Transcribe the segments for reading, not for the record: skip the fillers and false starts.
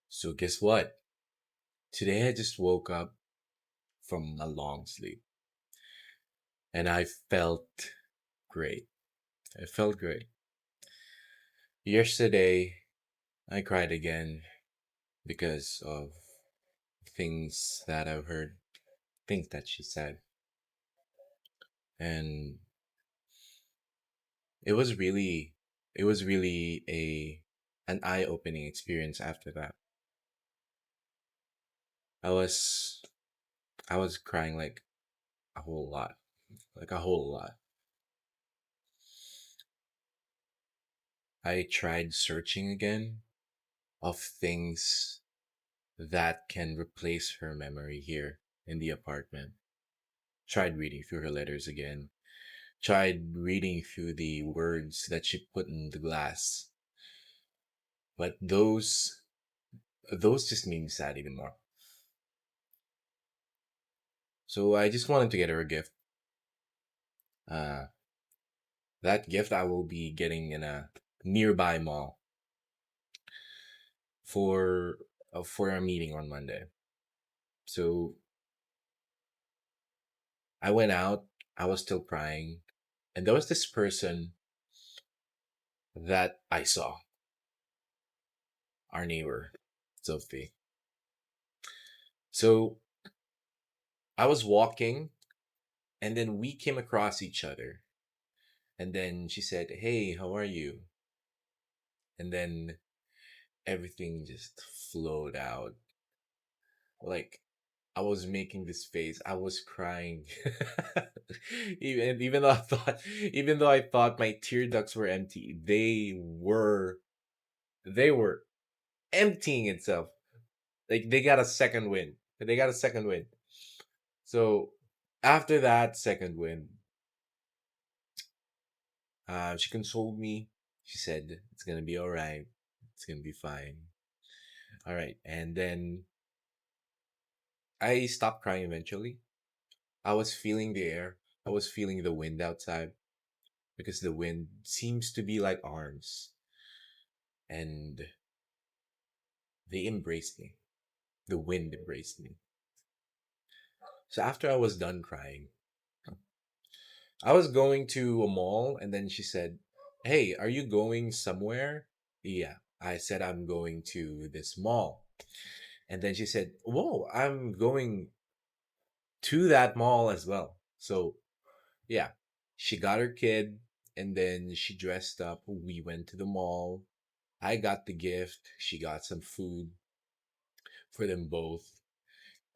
So, guess what? Today I just woke up from a long sleep and I felt great. I felt great. Yesterday, I cried again because of things that I've heard, things that she said. And it was really, it was really an eye-opening experience after that. I was, I was crying like a whole lot, like a whole lot. I tried searching again of things that can replace her memory here in the apartment. Tried reading through her letters again. Tried reading through the words that she put in the glass. But those just made me sad even more. So I just wanted to get her a gift. Uh, that gift I will be getting in a nearby mall for for a meeting on Monday. So I went out. I was still crying, and there was this person that I saw, our neighbor, Sophie. So I was walking, and then we came across each other. And then she said, "Hey, how are you?" And then everything just flowed out. Like I was making this face. I was crying. Even though I thought my tear ducts were empty, they were emptying itself. Like they got a second wind. They got a second wind. So after that second wind, she consoled me. She said, "It's gonna be all right. It's gonna be fine. All right." And then I stopped crying eventually. I was feeling the air. I was feeling the wind outside because the wind seems to be like arms, and they embraced me. The wind embraced me. So after I was done crying, I was going to a mall, and then she said, "Hey, are you going somewhere?" Yeah. I said, "I'm going to this mall." And then she said, "Whoa, I'm going to that mall as well." So, yeah, she got her kid and then she dressed up. We went to the mall. I got the gift. She got some food for them both.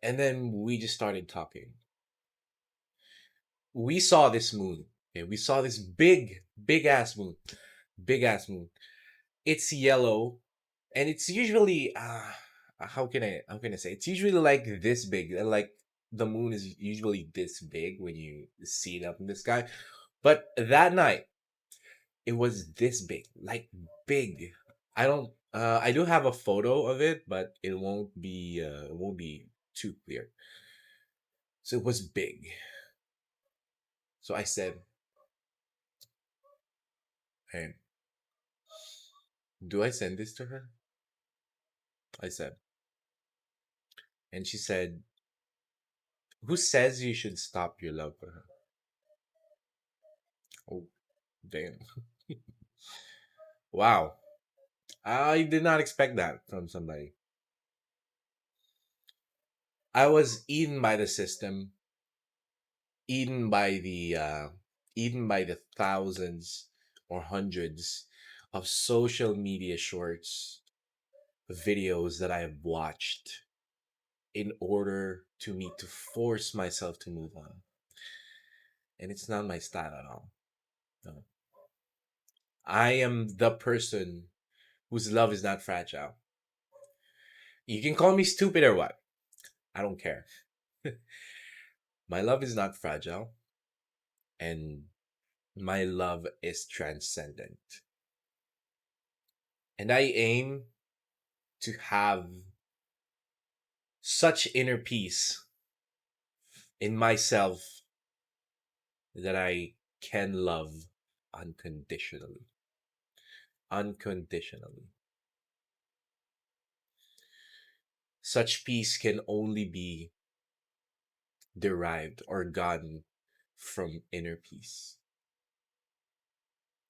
And then we just started talking. We saw this moon. Okay, we saw this big ass moon. Big ass moon. It's yellow and it's usually how can I say it's usually like this big. Like the moon is usually this big when you see it up in the sky. But that night it was this big, like big. I do have a photo of it, but it won't be too clear. So it was big. So I said, "Hey, do I send this to her?" I said. And she said, "Who says you should stop your love for her?" Oh, damn. Wow. I did not expect that from somebody. I was eaten by the system, eaten by the thousands or hundreds of social media shorts, videos that I have watched in order to me to force myself to move on. And it's not my style at all. No. I am the person whose love is not fragile. You can call me stupid or what. I don't care. My love is not fragile, and my love is transcendent. And I aim to have such inner peace in myself that I can love unconditionally. Unconditionally. Such peace can only be derived or gotten from inner peace.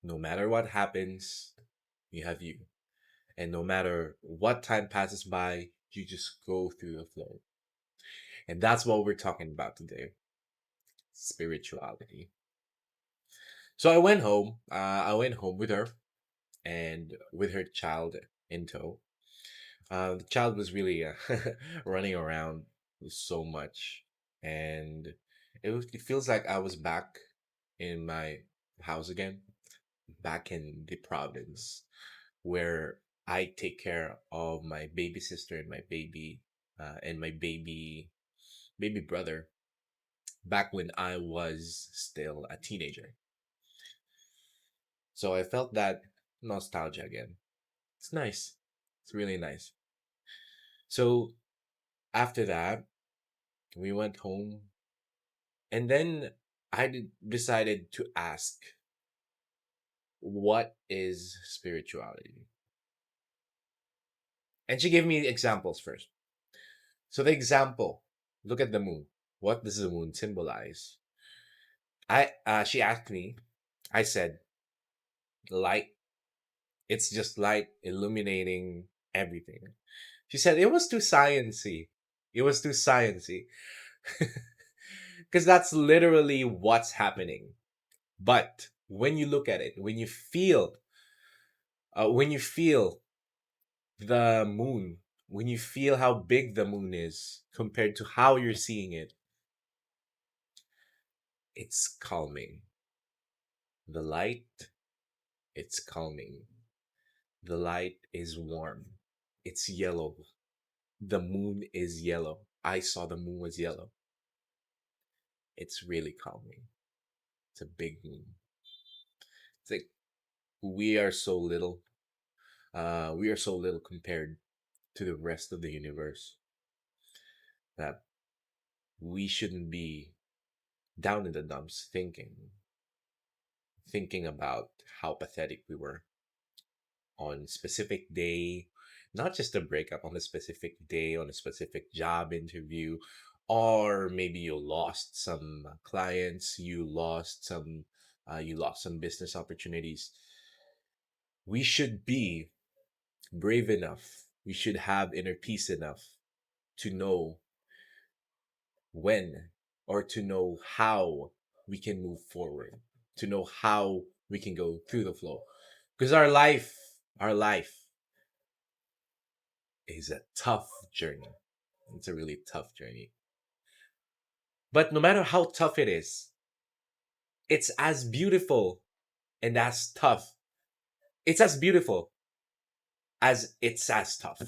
No matter what happens, you have you. And no matter what time passes by, you just go through the flow. And that's what we're talking about today, spirituality. So I went home. I went home with her and with her child in tow. The child was really running around so much, and it feels like I was back in my house again, back in the province where I take care of my baby sister and my baby brother back when I was still a teenager. So I felt that nostalgia again. It's nice. It's really nice. So after that, we went home, and then decided to ask, what is spirituality? And she gave me examples first. So the example, look at the moon. What does the moon symbolize? She asked me. I said, light. It's just light illuminating everything. She said it was too sciency. It was too sciency. Because that's literally what's happening. But when you look at it, when you feel the moon, when you feel how big the moon is compared to how you're seeing it, it's calming. The light, it's calming. The light is warm. It's yellow. The moon is yellow. I saw the moon was yellow. It's really calming. It's a big moon. It's like we are so little. We are so little compared to the rest of the universe that we shouldn't be down in the dumps thinking about how pathetic we were on specific day, not just a breakup, on a specific day, on a specific job interview, or maybe you lost some clients, you lost some business opportunities. We should be brave enough, we should have inner peace enough to know when, or to know how we can move forward, to know how we can go through the flow. Because our life is a tough journey. It's a really tough journey. But no matter how tough it is, it's as beautiful and as tough. It's as beautiful as it's as tough.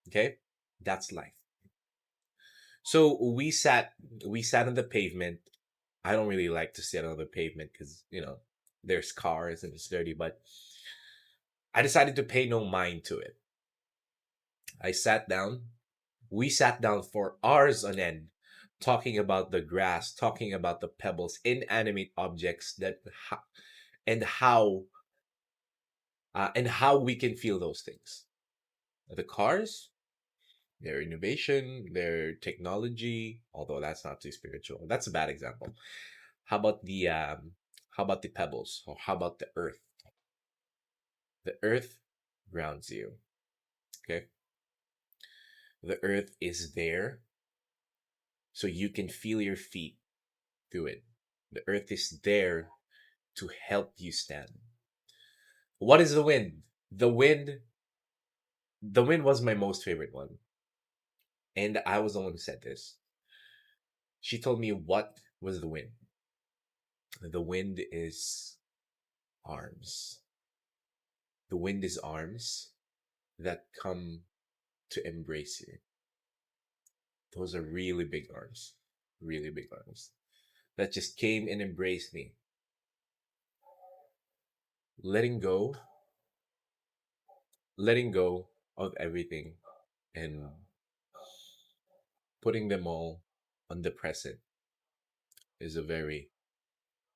Okay? That's life. So we sat on the pavement. I don't really like to sit on the pavement because, there's cars and it's dirty, but I decided to pay no mind to it. I sat down. We sat down for hours on end, talking about the grass, talking about the pebbles, inanimate objects and how we can feel those things. The cars, their innovation, their technology, although that's not too spiritual. That's a bad example. How about the pebbles, or how about the earth? The earth grounds you. Okay? The earth is there so you can feel your feet through it. The earth is there to help you stand. What is the wind? The wind, the wind was my most favorite one. And I was the one who said this. She told me what was the wind. The wind is arms. The wind is arms that come to embrace you. Those are really big arms. Really big arms. That just came and embraced me. Letting go, letting go of everything and putting them all on the present is a very,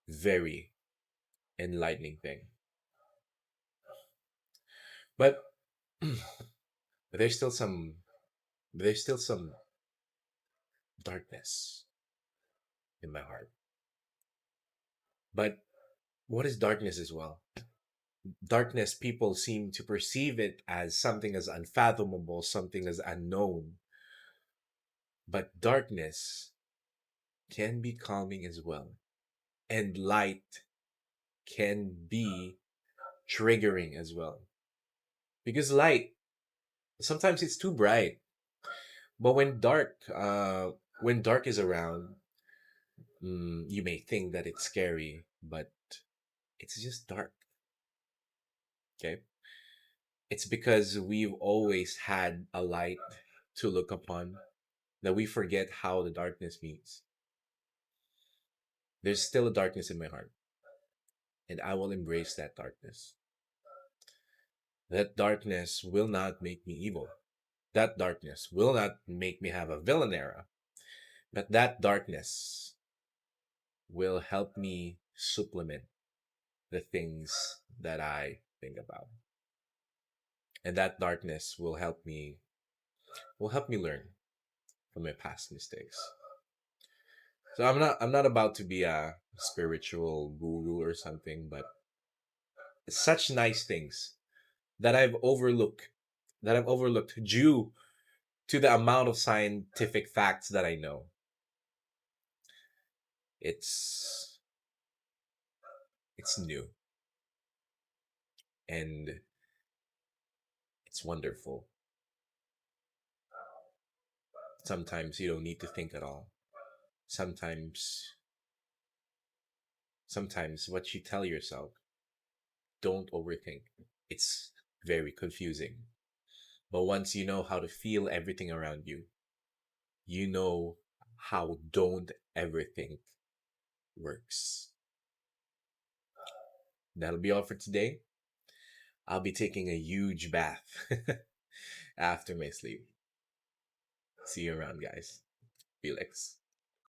very enlightening thing. But there's still some But there's still some darkness in my heart. But what is darkness as well? Darkness, people seem to perceive it as something as unfathomable, something as unknown. But darkness can be calming as well. And light can be triggering as well. Because light, sometimes it's too bright. But when dark is around, you may think that it's scary, but it's just dark. Okay, it's because we've always had a light to look upon that we forget how the darkness means. There's still a darkness in my heart, and I will embrace that darkness. That darkness will not make me evil. That darkness will not make me have a villain era. But that darkness will help me supplement the things that I think about. And that darkness will help me learn from my past mistakes. So I'm not about to be a spiritual guru or something, but such nice things that I've overlooked due to the amount of scientific facts that I know. It's it's new and it's wonderful. Sometimes you don't need to think at all. Sometimes sometimes what you tell yourself, don't overthink. It's very confusing. But once you know how to feel everything around you, you know how don't ever think works. That'll be all for today. I'll be taking a huge bath after my sleep. See you around, guys. Felix.